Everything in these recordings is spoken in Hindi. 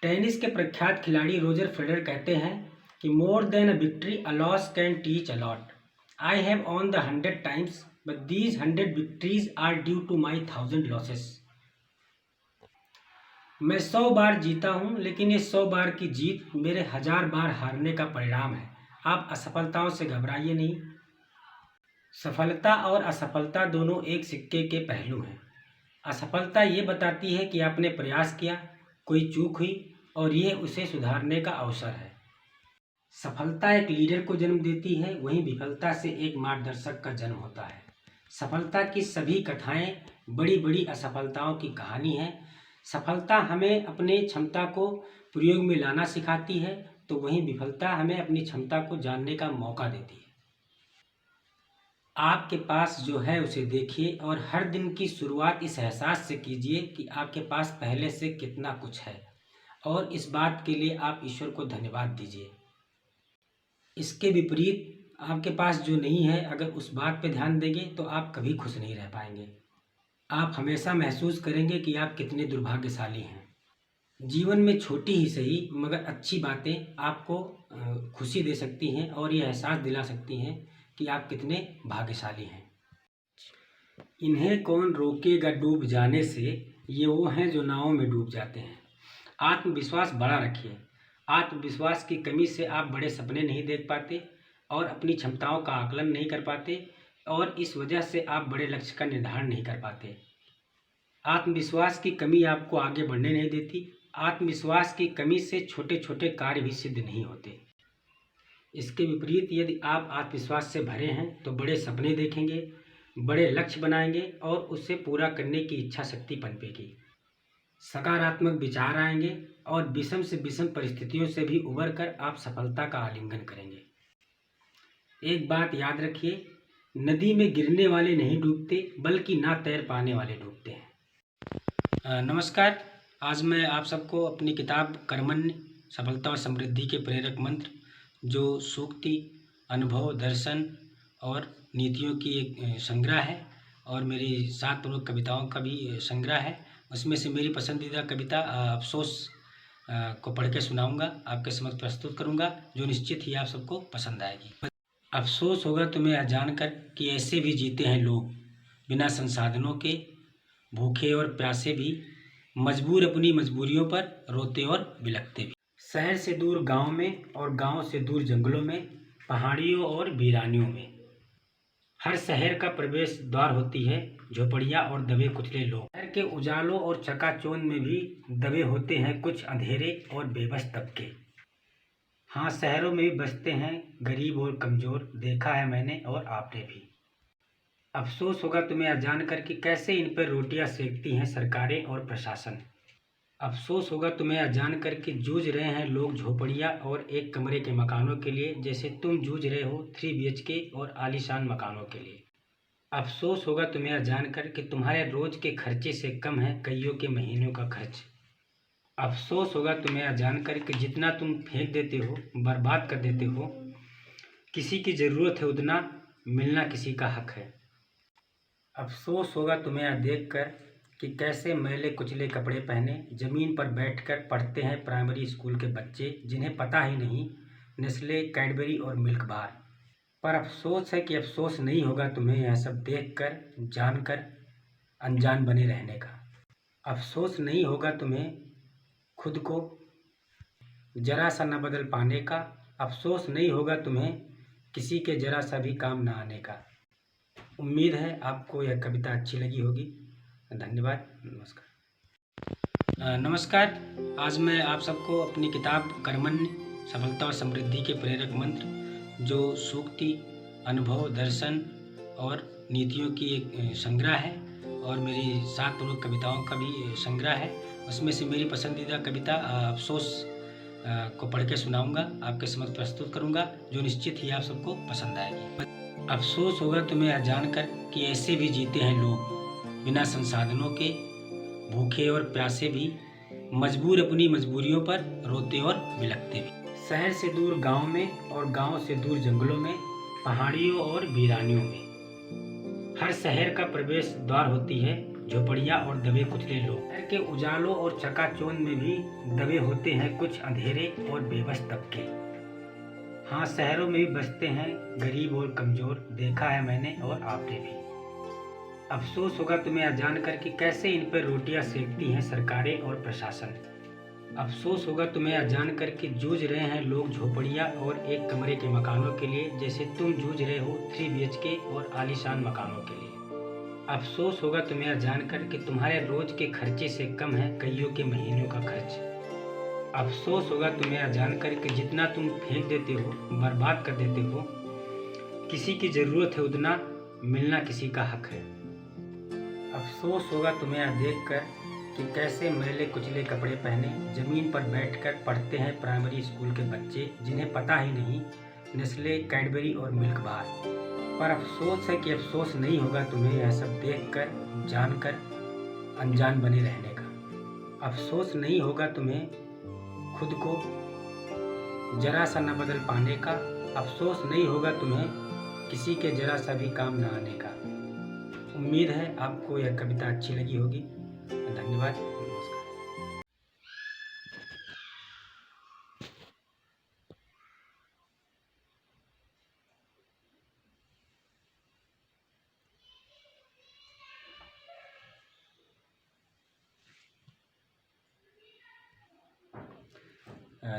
टेनिस के प्रख्यात खिलाड़ी रोजर फेडरर कहते हैं कि more than a victory a loss can teach a lot. I have won the 100 times but these 100 victories are due to my 1000 losses. मैं 100 बार जीता हूँ, लेकिन ये 100 बार की जीत मेरे 1000 बार हारने का परिणाम है। आप असफलताओं से घबराइए नहीं। सफलता और असफलता दोनों एक सिक्के के पहलू हैं। असफलता ये बताती है कि आपने प्रयास किया, कोई चूक हुई और यह उसे सुधारने का अवसर है। सफलता एक लीडर को जन्म देती है, वहीं विफलता से एक मार्गदर्शक का जन्म होता है। सफलता की सभी कथाएं बड़ी बड़ी असफलताओं की कहानी है। सफलता हमें अपने क्षमता को प्रयोग में लाना सिखाती है, तो वहीं विफलता हमें अपनी क्षमता को जानने का मौका देती है। आपके पास जो है उसे देखिए और हर दिन की शुरुआत इस एहसास से कीजिए कि आपके पास पहले से कितना कुछ है, और इस बात के लिए आप ईश्वर को धन्यवाद दीजिए। इसके विपरीत आपके पास जो नहीं है, अगर उस बात पर ध्यान देंगे तो आप कभी खुश नहीं रह पाएंगे। आप हमेशा महसूस करेंगे कि आप कितने दुर्भाग्यशाली हैं। जीवन में छोटी ही सही मगर अच्छी बातें आपको खुशी दे सकती हैं और ये एहसास दिला सकती हैं कि आप कितने भाग्यशाली हैं। इन्हें कौन रोकेगा डूब जाने से, ये वो हैं जो नावों में डूब जाते हैं। आत्मविश्वास बड़ा रखिए। आत्मविश्वास की कमी से आप बड़े सपने नहीं देख पाते और अपनी क्षमताओं का आकलन नहीं कर पाते, और इस वजह से आप बड़े लक्ष्य का निर्धारण नहीं कर पाते। आत्मविश्वास की कमी आपको आगे बढ़ने नहीं देती। आत्मविश्वास की कमी से छोटे छोटे कार्य भी सिद्ध नहीं होते। इसके विपरीत यदि आप आत्मविश्वास से भरे हैं तो बड़े सपने देखेंगे, बड़े लक्ष्य बनाएंगे और उसे पूरा करने की इच्छा शक्ति पनपेगी। सकारात्मक विचार आएंगे और विषम से विषम परिस्थितियों से भी उबर कर आप सफलता का आलिंगन करेंगे। एक बात याद रखिए, नदी में गिरने वाले नहीं डूबते, बल्कि ना तैर पाने वाले डूबते हैं। नमस्कार। आज मैं आप सबको अपनी किताब कर्मण्य सफलता और समृद्धि के प्रेरक मंत्र, जो सूक्ति, अनुभव, दर्शन और नीतियों की एक संग्रह है और मेरी 7 प्रमुख कविताओं का भी संग्रह है, उसमें से मेरी पसंदीदा कविता अफसोस को पढ़ के सुनाऊंगा, आपके समक्ष प्रस्तुत करूंगा, जो निश्चित ही आप सबको पसंद आएगी। अफसोस होगा तुम्हें यह जानकर कि ऐसे भी जीते हैं लोग, बिना संसाधनों के, भूखे और प्यासे भी, मजबूर अपनी मजबूरियों पर, रोते और बिलखते भी। शहर से दूर गांव में और गांव से दूर जंगलों में, पहाड़ियों और वीरानियों में, हर शहर का प्रवेश द्वार होती है झोपड़ियाँ और दबे कुचले लोग। शहर के उजालों और चकाचौंध में भी दबे होते हैं कुछ अंधेरे और बेबस तबके। हाँ, शहरों में भी बसते हैं गरीब और कमज़ोर, देखा है मैंने और आपने भी। अफसोस होगा तुम्हें यह जानकर कि कैसे इन पर रोटियां सेकती हैं सरकारें और प्रशासन। अफसोस होगा तुम्हें यह जानकर कि जूझ रहे हैं लोग झोपड़ियाँ और एक कमरे के मकानों के लिए, जैसे तुम जूझ रहे हो 3 BHK और आलीशान मकानों के लिए। अफसोस होगा तुम्हें यह जानकर कि तुम्हारे रोज के खर्चे से कम है कईयों के महीनों का खर्च। अफसोस होगा तुम्हें यह जानकर कि जितना तुम फेंक देते हो, बर्बाद कर देते हो, किसी की ज़रूरत है उतना मिलना किसी का हक है। अफसोस होगा तुम्हें यह देखकर कि कैसे मैले कुचले कपड़े पहने ज़मीन पर बैठकर पढ़ते हैं प्राइमरी स्कूल के बच्चे, जिन्हें पता ही नहीं नेस्ले, कैडबरी और मिल्क बार। पर अफसोस है कि अफसोस नहीं होगा तुम्हें यह सब देखकर, जानकर अनजान बने रहने का। अफसोस नहीं होगा तुम्हें खुद को जरा सा न बदल पाने का। अफसोस नहीं होगा तुम्हें किसी के जरा सा भी काम न आने का। उम्मीद है आपको यह कविता अच्छी लगी होगी। धन्यवाद। नमस्कार। आज मैं आप सबको अपनी किताब कर्मण्य सफलता और समृद्धि के प्रेरक मंत्र, जो सूक्ति, अनुभव, दर्शन और नीतियों की एक संग्रह है और मेरी 7 प्रमुख कविताओं का भी संग्रह है, उसमें से मेरी पसंदीदा कविता अफसोस को पढ़ के सुनाऊंगा, आपके समक्ष प्रस्तुत करूंगा, जो निश्चित ही आप सबको पसंद आएगी। अफसोस होगा तुम्हें यह जानकर कि ऐसे भी जीते हैं लोग, बिना संसाधनों के, भूखे और प्यासे भी, मजबूर अपनी मजबूरियों पर, रोते और बिलखते भी। शहर से दूर गांव में और गांव से दूर जंगलों में, पहाड़ियों और वीरानियों में, हर शहर का प्रवेश द्वार होती है झोपड़ियाँ और दबे कुचले लोग। शहर के उजालों और चकाचौंध में भी दबे होते हैं कुछ अंधेरे और बेबस तबके। हाँ, शहरों में भी बसते हैं गरीब और कमज़ोर, देखा है मैंने और आपने भी। अफ़सोस होगा तुम्हें यह जानकर कि कैसे इन पर रोटियां सेकती हैं सरकारें और प्रशासन। अफ़सोस होगा तुम्हें यह जानकर कि जूझ रहे हैं लोग झोपड़ियाँ और एक कमरे के मकानों के लिए, जैसे तुम जूझ रहे हो 3 BHK और आलीशान मकानों के लिए। अफ़सोस होगा तुम्हें यह जानकर कि तुम्हारे रोज़ के खर्चे से कम है कईयों के महीनों का खर्च। अफ़सोस होगा तुम्हें यह जानकर कि जितना तुम फेंक देते हो, बर्बाद कर देते हो, किसी की ज़रूरत है उतना मिलना किसी का हक है। अफ़सोस होगा तुम्हें यह देखकर कि कैसे मैले कुचले कपड़े पहने ज़मीन पर बैठकर पढ़ते हैं प्राइमरी स्कूल के बच्चे, जिन्हें पता ही नहीं नेस्ले, कैडबरी और मिल्क बार। पर अफ़सोस है कि अफ़सोस नहीं होगा तुम्हें यह सब देखकर, जानकर अनजान बने रहने का। अफ़सोस नहीं होगा तुम्हें खुद को जरा सा न बदल पाने का। अफ़सोस नहीं होगा तुम्हें किसी के जरा सा भी काम न आने का। उम्मीद है आपको यह कविता अच्छी लगी होगी। धन्यवाद, नमस्कार।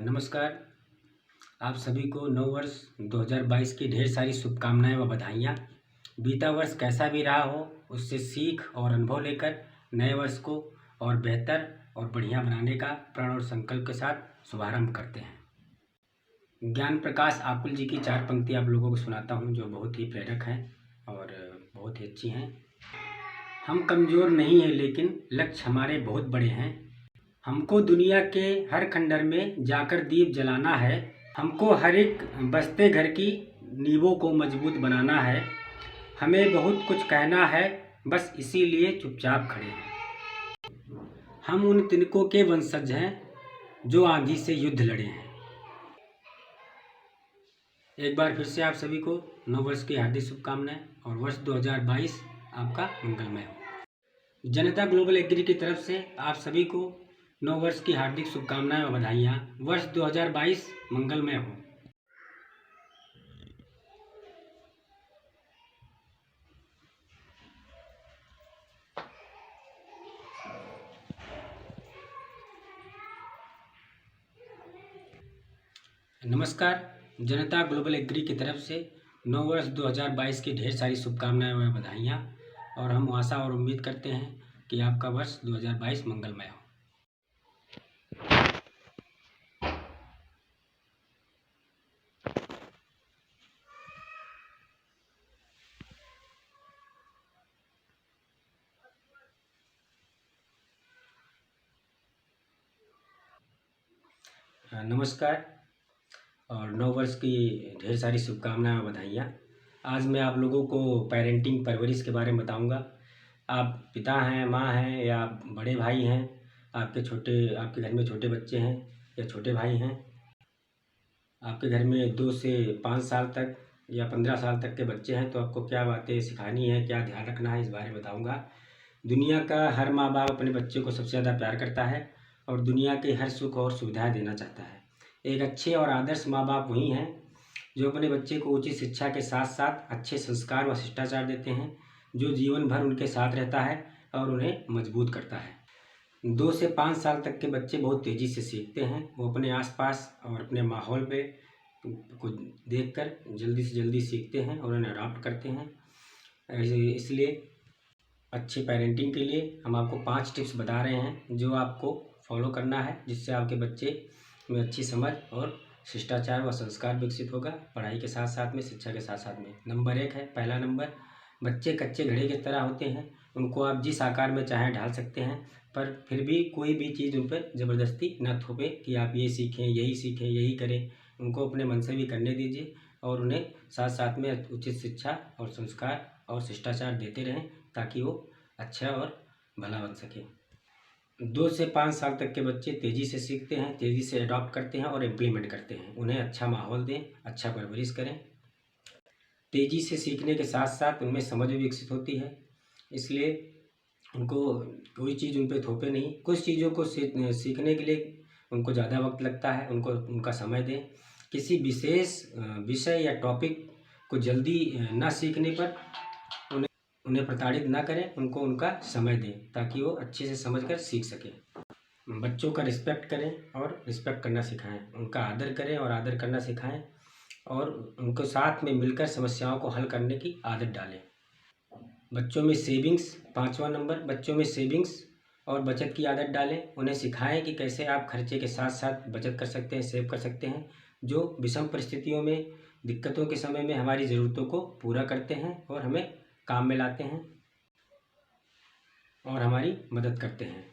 नमस्कार, आप सभी को नव वर्ष 2022 की ढेर सारी शुभकामनाएं व बधाइयाँ। बीता वर्ष कैसा भी रहा हो, उससे सीख और अनुभव लेकर नए वर्ष को और बेहतर और बढ़िया बनाने का प्रण और संकल्प के साथ शुभारंभ करते हैं। ज्ञान प्रकाश आकुल जी की 4 पंक्ति आप लोगों को सुनाता हूँ, जो बहुत ही प्रेरक हैं और बहुत ही अच्छी हैं। हम कमज़ोर नहीं हैं, लेकिन लक्ष्य हमारे बहुत बड़े हैं। हमको दुनिया के हर खंडर में जाकर दीप जलाना है। हमको हर एक बसते घर की नींवों को मजबूत बनाना है। हमें बहुत कुछ कहना है, बस इसीलिए चुपचाप खड़े हैं। हम उन तिनकों के वंशज हैं जो आंधी से युद्ध लड़े हैं। एक बार फिर से आप सभी को नववर्ष की हार्दिक शुभकामनाएं और वर्ष 2022 आपका मंगलमय हो। जनता ग्लोबल एग्री की तरफ से आप सभी को नव वर्ष की हार्दिक शुभकामनाएं और बधाइयाँ। वर्ष 2022 मंगलमय हो। नमस्कार, जनता ग्लोबल एग्री की तरफ से नव वर्ष 2022 की ढेर सारी शुभकामनाएं और बधाइयाँ, और हम आशा और उम्मीद करते हैं कि आपका वर्ष 2022 मंगलमय हो। नमस्कार और नव वर्ष की ढेर सारी शुभकामनाएं और बधाइयाँ। आज मैं आप लोगों को पेरेंटिंग परवरिश के बारे में बताऊंगा। आप पिता हैं, माँ हैं या बड़े भाई हैं, आपके घर में छोटे बच्चे हैं या छोटे भाई हैं, आपके घर में 2 से 5 साल तक या 15 साल तक के बच्चे हैं, तो आपको क्या बातें सिखानी है, क्या ध्यान रखना है, इस बारे में बताऊँगा। दुनिया का हर माँ बाप अपने बच्चे को सबसे ज़्यादा प्यार करता है और दुनिया के हर सुख और सुविधाएं देना चाहता है। एक अच्छे और आदर्श माँ बाप वही हैं जो अपने बच्चे को उचित शिक्षा के साथ साथ अच्छे संस्कार व शिष्टाचार देते हैं, जो जीवन भर उनके साथ रहता है और उन्हें मजबूत करता है। 2 से 5 साल तक के बच्चे बहुत तेज़ी से सीखते हैं। वो अपने आसपास और अपने माहौल पे को देखकर जल्दी से जल्दी सीखते हैं और उन्हें अडॉप्ट करते हैं। इसलिए अच्छे पेरेंटिंग के लिए हम आपको 5 टिप्स बता रहे हैं जो आपको फॉलो करना है, जिससे आपके बच्चे में अच्छी समझ और शिष्टाचार व संस्कार विकसित होगा, पढ़ाई के साथ साथ में, शिक्षा के साथ साथ में। नंबर 1 है, पहला नंबर, बच्चे कच्चे घड़े की तरह होते हैं। उनको आप जिस आकार में चाहें ढाल सकते हैं, पर फिर भी कोई भी चीज़ उन पर ज़बरदस्ती न थोपे कि आप ये सीखें, यही करें। उनको अपने मन से भी करने दीजिए और उन्हें साथ साथ में उचित शिक्षा और संस्कार और शिष्टाचार देते रहें, ताकि वो अच्छा और भला बन सके। 2 से 5 साल तक के बच्चे तेज़ी से सीखते हैं, तेज़ी से अडॉप्ट करते हैं और इम्प्लीमेंट करते हैं। उन्हें अच्छा माहौल दें, अच्छा परवरिश करें। तेज़ी से सीखने के साथ साथ उनमें समझ भी विकसित होती है, इसलिए उनको कोई चीज़ उन पे थोपे नहीं। कुछ चीज़ों को सीखने के लिए उनको ज़्यादा वक्त लगता है, उनको उनका समय दें। किसी विशेष विषय या टॉपिक को जल्दी ना सीखने पर उन्हें उन्हें प्रताड़ित ना करें, उनको उनका समय दें ताकि वो अच्छे से समझ कर सीख सकें। बच्चों का रिस्पेक्ट करें और रिस्पेक्ट करना सिखाएं, उनका आदर करें और आदर करना सिखाएं, और उनको साथ में मिलकर समस्याओं को हल करने की आदत डालें। बच्चों में सेविंग्स, 5वां नंबर, बच्चों में सेविंग्स और बचत की आदत डालें। उन्हें सिखाएं कि कैसे आप खर्चे के साथ साथ बचत कर सकते हैं, सेव कर सकते हैं, जो विषम परिस्थितियों में, दिक्कतों के समय में हमारी ज़रूरतों को पूरा करते हैं और हमें काम में लाते हैं और हमारी मदद करते हैं।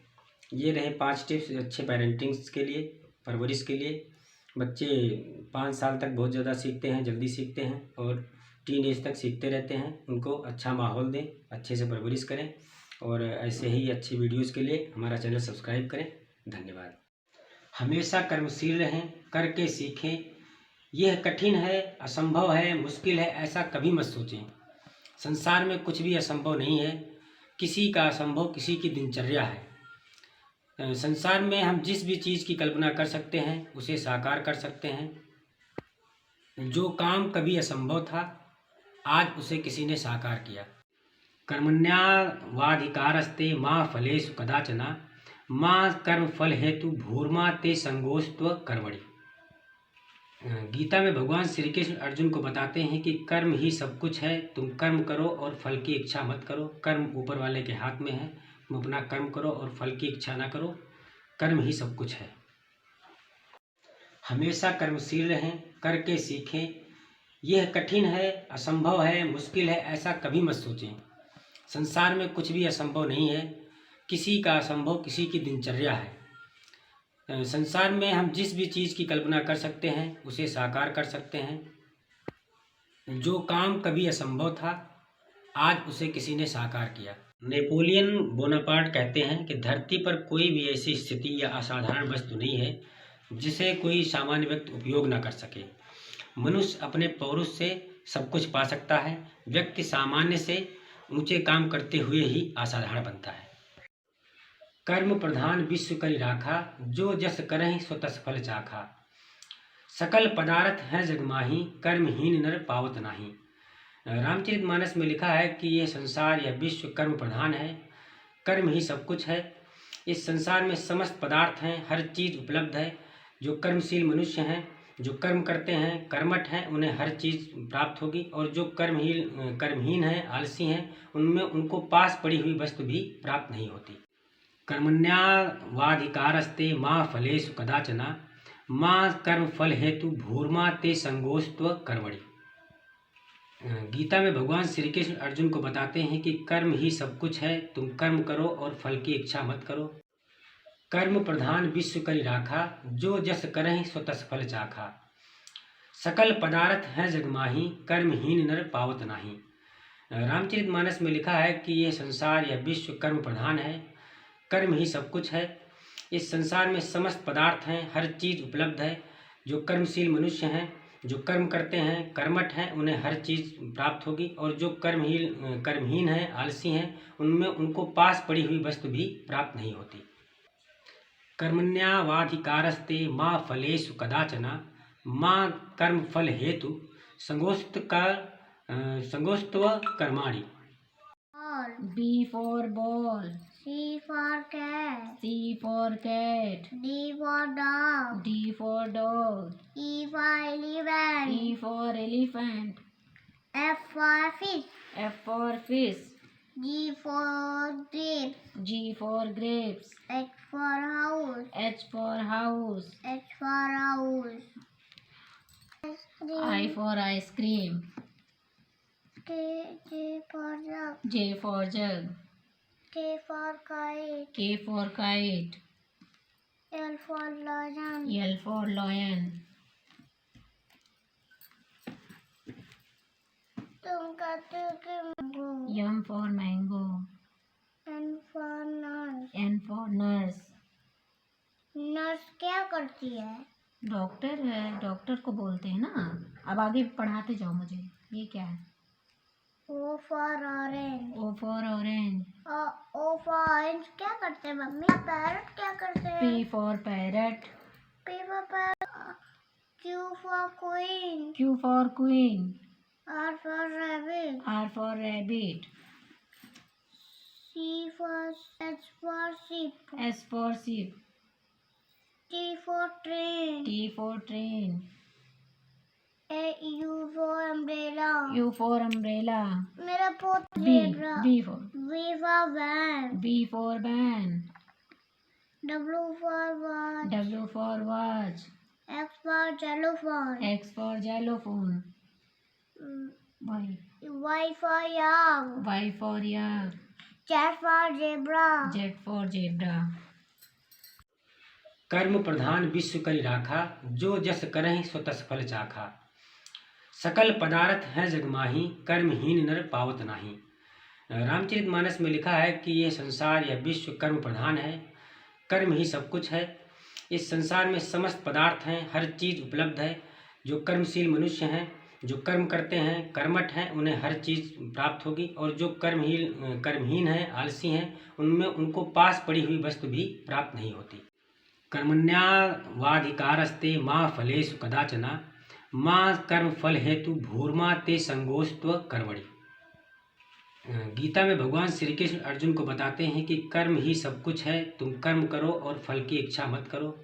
ये रहे 5 टिप्स अच्छे पेरेंटिंग्स के लिए, परवरिश के लिए। बच्चे 5 साल तक बहुत ज़्यादा सीखते हैं, जल्दी सीखते हैं और टीन एज तक सीखते रहते हैं। उनको अच्छा माहौल दें, अच्छे से परवरिश करें और ऐसे ही अच्छी वीडियोज़ के लिए हमारा चैनल सब्सक्राइब करें। धन्यवाद। हमेशा कर्मशील रहें, करके सीखें। यह कठिन है, असंभव है, मुश्किल है, ऐसा कभी मत सोचें। संसार में कुछ भी असंभव नहीं है। किसी का असंभव किसी की दिनचर्या है। संसार में हम जिस भी चीज़ की कल्पना कर सकते हैं उसे साकार कर सकते हैं। जो काम कभी असंभव था, आज उसे किसी ने साकार किया। कर्मण्यावाधिकारस्ते माँ फलेषु कदाचन माँ कर्म फल हेतु भूर्मा ते संगोस्त्व कर्मणि। गीता में भगवान श्री कृष्ण अर्जुन को बताते हैं कि कर्म ही सब कुछ है, तुम कर्म करो और फल की इच्छा मत करो। कर्म ऊपर वाले के हाथ में है, तुम अपना कर्म करो और फल की इच्छा ना करो। कर्म ही सब कुछ है। हमेशा कर्मशील रहें, करके सीखें। यह कठिन है, असंभव है, मुश्किल है, ऐसा कभी मत सोचें। संसार में कुछ भी असंभव नहीं है। किसी का असंभव किसी की दिनचर्या है। संसार में हम जिस भी चीज़ की कल्पना कर सकते हैं उसे साकार कर सकते हैं। जो काम कभी असंभव था, आज उसे किसी ने साकार किया। नेपोलियन बोनापार्ट कहते हैं कि धरती पर कोई भी ऐसी स्थिति या असाधारण वस्तु नहीं है जिसे कोई सामान्य व्यक्ति उपयोग न कर सके। मनुष्य अपने पौरुष से सब कुछ पा सकता है। व्यक्ति सामान्य से ऊंचे काम करते हुए ही असाधारण बनता है। कर्म प्रधान विश्व करि राखा, जो जस करहि सो तस फल चाखा। सकल पदार्थ है जग माही, कर्महीन नर पावत नाही। रामचरितमानस में लिखा है कि यह संसार या विश्व कर्म प्रधान है, कर्म ही सब कुछ है। इस संसार में समस्त पदार्थ हैं, हर चीज़ उपलब्ध है। जो कर्मशील मनुष्य हैं, जो कर्म करते हैं, कर्मठ हैं, उन्हें हर चीज़ प्राप्त होगी। और जो कर्महीन हैं, आलसी हैं, उनमें उनको पास पड़ी हुई वस्तु भी प्राप्त नहीं होती। कर्मण्यावाधिकारस्ते माँ फलेषु कदाचन माँ कर्म फल हेतु भूर्मा ते संगोस्त्व कर्मणि। गीता में भगवान श्री कृष्ण अर्जुन को बताते हैं कि कर्म ही सब कुछ है, तुम कर्म करो और फल की इच्छा मत करो। कर्म प्रधान विश्व करि राखा, जो जस करहि सो तस फल चाखा। सकल पदार्थ है जग माही, कर्महीन नर पावत नाही। रामचरितमानस में लिखा है कि यह संसार या विश्व कर्म प्रधान है, कर्म ही सब कुछ है। इस संसार में समस्त पदार्थ हैं, हर चीज़ उपलब्ध है। जो कर्मशील मनुष्य हैं, जो कर्म करते हैं, कर्मठ हैं, उन्हें हर चीज़ प्राप्त होगी। और जो कर्महीन हैं, आलसी हैं, उनमें उनको पास पड़ी हुई वस्तु भी प्राप्त नहीं होती। कर्मण्यावाधिकारस्ते माँ फलेषु कदाचन माँ कर्म फल हेतु संगोस्त्व कर्माणि। B for ball. C for cat. C for cat. D for dog. D for dog. E for elephant. E for elephant. F for fish. F for fish. G for grapes. G for grapes. H for house. H for house. H for house. I for ice cream. J for jug. J for jug. K for kite. K for kite. L for lion. L for lion. तुम कहते हो कि mango. M for mango. N for nurse. N for nurse. Nurse क्या करती है? डॉक्टर है, डॉक्टर को बोलते हैं ना। अब आगे पढ़ाते जाओ मुझे। ये क्या है? O for orange. O for orange. O for orange क्या करते हैं मम्मी? पैरट क्या करते हैं? P for parrot. P for parrot. Q for queen. Q for queen. R for rabbit. R for rabbit. S for sheep. S for sheep. T for train. T for train. U for umbrella. U for umbrella. मेरा पोत zebra. B for van. B for van. W for watch. W for watch. X for xylophone. X for xylophone. Y for yak. Y for yak. Z for zebra. Z for zebra. कर्म प्रधान विश्व करि राखा, जो जस करहि सो तस फल चाखा। सकल पदार्थ है जगमाही, कर्महीन नर पावत नाही। रामचरितमानस में लिखा है कि यह संसार या विश्व कर्म प्रधान है, कर्म ही सब कुछ है। इस संसार में समस्त पदार्थ हैं, हर चीज़ उपलब्ध है। जो कर्मशील मनुष्य हैं, जो कर्म करते हैं, कर्मठ हैं, उन्हें हर चीज़ प्राप्त होगी। और जो कर्महीन हैं, आलसी हैं, उनमें उनको पास पड़ी हुई वस्तु भी प्राप्त नहीं होती। कर्मण्यावाधिकारस्ते माँ फलेषु कदाचन, माँ कर्म फल हेतु भूर्मा ते संगोस्त्व कर्मणि। गीता में भगवान श्री कृष्ण अर्जुन को बताते हैं कि कर्म ही सब कुछ है, तुम कर्म करो और फल की इच्छा मत करो।